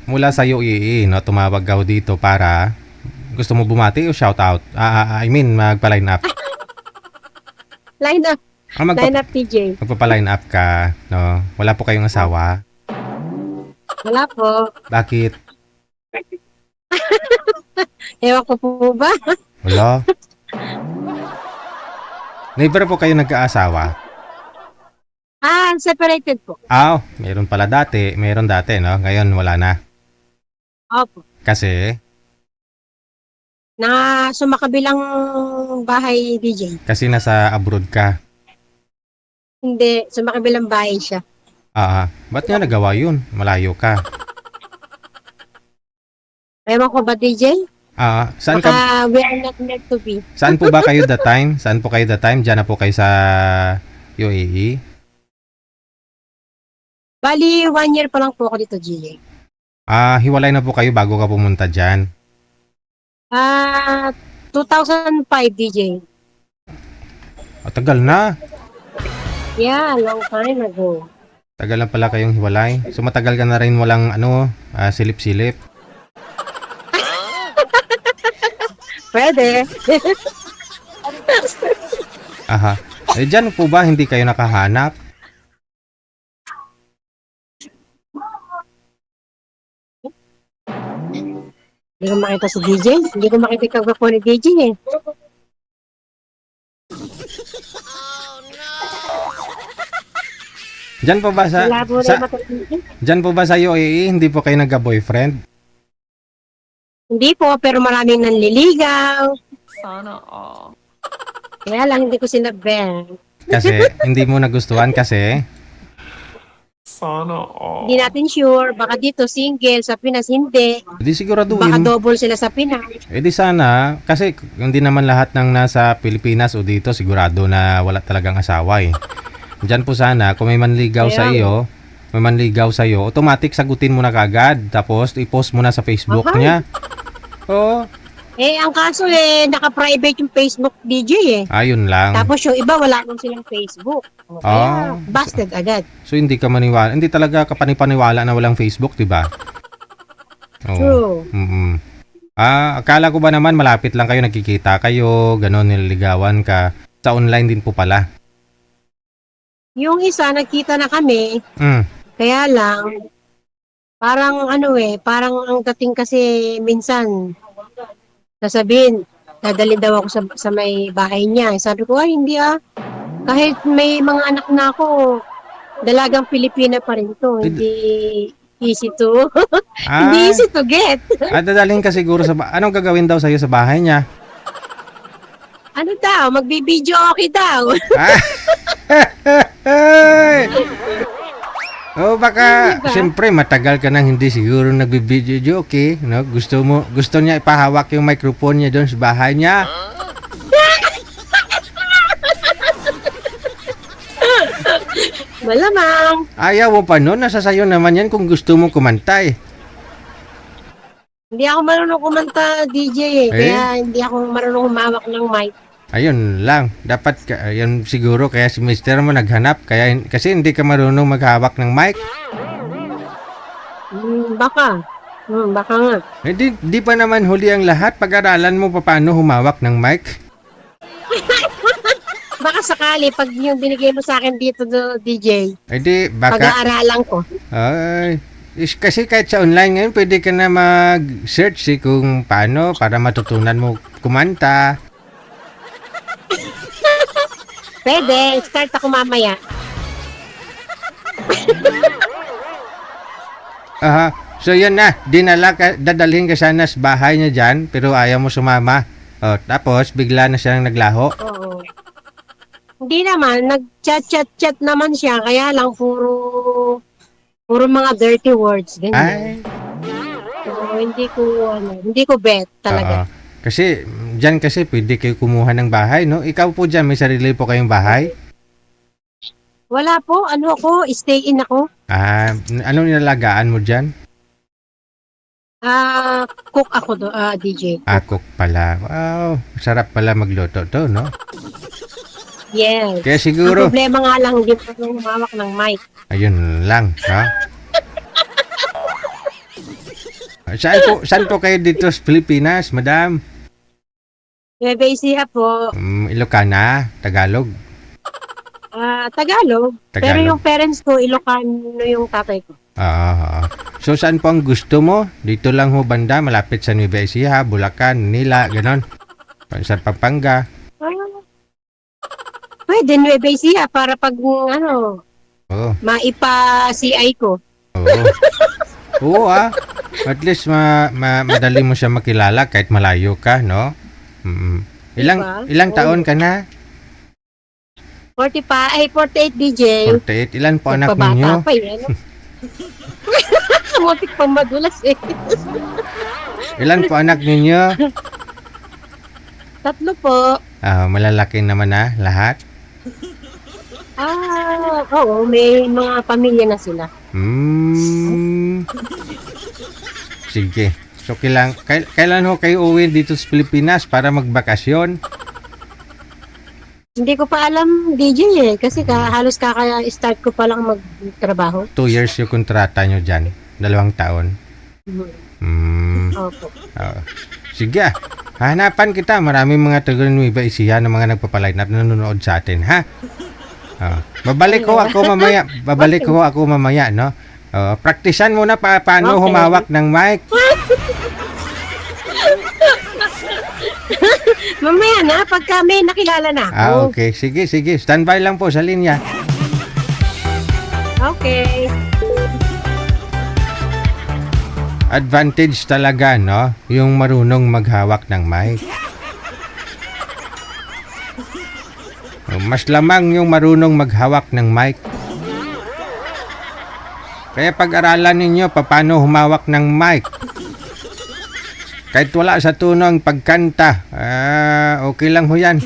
mula sa UAE, no? Tumawag ako dito para gusto mo bumati o shoutout? I mean, magpa-line up. Line up. Ah, Line up, TJ. magpapa-line up ka, no? Wala po kayong asawa? Wala po. Bakit? Ewan ko po ba? Wala. Never po kayo nagkaasawa? Separated po. Meron pala dati. Meron dati, no? Ngayon, wala na. Opo. Kasi Na sumakabilang bahay, DJ. nasa abroad ka. Hindi, sumakabilang bahay siya. Ba't niya nagawa yun? Malayo ka. Ewan ko ba, DJ? Saan ka? Baka we are not meant to be. Saan po ba kayo that time? Saan po kayo that time? Diyan na po kayo sa UAE? Bali, 1 year pa lang po ako dito, DJ. Hiwalay na po kayo bago ka pumunta dyan. 2005, DJ. Tagal na. Yeah, long time ago. Tagal na pala kayong hiwalay. So matagal ka na rin walang silip-silip. Pwede. Aha. Dyan po ba hindi kayo nakahanap? Hindi ko makita si DJ. Hindi ko makita yung kagwapo ni DJ eh. Dyan po ba Wala po sa rin mata DJ. dyan po ba sa UAE hindi po kayo nagka-boyfriend? Hindi po, pero maraming nanliligaw. Sana all. Kaya lang hindi ko sinabing. Kasi hindi mo nagustuhan kasi Sana all. Hindi natin sure. Baka dito single, sa Pinas hindi. di Baka siguraduhin. double sila sa Pinas. Di sana kasi hindi naman lahat ng nasa Pilipinas o dito sigurado na wala talagang asawa eh. Diyan po sana kung may manligaw sa iyo, automatic sagutin mo na kagad tapos i-post mo na sa Facebook Aha. niya. Oo, Ang kaso naka-private yung Facebook DJ eh. ayun lang. Tapos yung iba wala nang silang Facebook. Kaya busted agad. So hindi ka maniwala, hindi talaga ka panipaniwala na walang Facebook, 'di ba? Oo. True. Akala ko ba naman malapit lang kayo nagkikita kayo, gano'n nililigawan ka. Sa online din po pala. Yung isa, nagkita na kami. Mm. Kaya lang, parang parang ang dating kasi minsan, sasabihin, dadali daw ako sa may bahay niya. Sabi ko, hindi Kahit may mga anak na ako, dalagang Pilipina pa rin to. Hindi easy to. Hindi easy to get. Dadalhin ka siguro anong gagawin daw sa'yo sa bahay niya? Ano daw? Magbibideo okay daw. Baka Diba? siyempre matagal ka nang hindi siguro nagbibideo okay, no? Gusto niya ipahawak yung microphone niya doon sa bahay niya. Malamang. Ayaw mo pa noon, nasa sayo naman yan kung gusto mo kumanta eh. Hindi ako marunong kumanta, DJ Kaya hindi ako marunong humawak ng mic. Ayun lang, dapat yan siguro kaya si mister mo naghanap kasi hindi ka marunong maghawak ng mic. Baka. Baka nga. Di pa naman huli ang lahat, pag-aralan mo paano humawak ng mic. Baka sakali, pag yung binigay mo sa akin dito, DJ, Baka pag-aaralan ko. kasi kahit sa online ngayon pwede ka na mag-search kung paano para matutunan mo kumanta. Pwede, start ako mamaya. So yan na, dadalhin ka sana sa bahay niya dyan, pero ayaw mo sumama. Tapos bigla na siyang naglaho. Oo. Hindi naman, nag-chat naman siya, kaya lang puro mga dirty words. Ganyan. So, hindi ko bet talaga. Kasi dyan pwede kayo kumuha ng bahay, no? Ikaw po dyan, may sarili po kayong bahay? Wala po, stay in ako. Anong nilalagaan mo dyan? Cook ako DJ. Cook pala. Wow, sarap pala magluto to, no? Yes. Kaya Ang siguro, problema nga lang, hindi ko humawak ng mic. ayun lang, ha? Saan po kayo dito sa Pilipinas, madam? Nueva Ecija po. Ilocana, Tagalog. Tagalog. Pero Tagalog. yung parents ko, Ilocano yung tatay ko. So, saan po ang gusto mo? Dito lang ho banda, malapit sa Nueva Ecija, Bulacan, Manila, ganon. Sa Pampanga. Pwede, Nueva Ecija para pag, Oo. maipa-CI ko. Oo. Oo At least madali mo siya makilala kahit malayo ka, no? Diba? Ilang taon ka na? 48 DJ. 48. Ilan po anak Pabata ninyo? pa eh, ano? Mutik pang madulas eh. Ilan po anak ninyo? 3 po. Malalaki naman na lahat? Oo, may mga pamilya na sila. Sige. So, kailan ho kayo uwi dito sa Pilipinas para magbakasyon? Hindi ko pa alam, DJ eh. Kasi halos start ko pa lang magtrabaho. 2 years yung kontrata nyo dyan. 2 taon. Opo. Sige. Hanapan kita. Maraming mga taga Nueva Ecija na mga nagpapaline up na nanonood sa atin, ha? Babalik ko ako mamaya, no? Praktisan muna paano Okay. humawak ng mic. Mamaya na, pagka may nakilala na ako. Okay. Sige. Standby lang po sa linya. Okay. Advantage talaga, no? Yung marunong maghawak ng mic. Mas lamang yung marunong maghawak ng mic. Kaya pag-aralan ninyo paano humawak ng mic. Kahit wala sa tunong pagkanta, okay lang ho yan.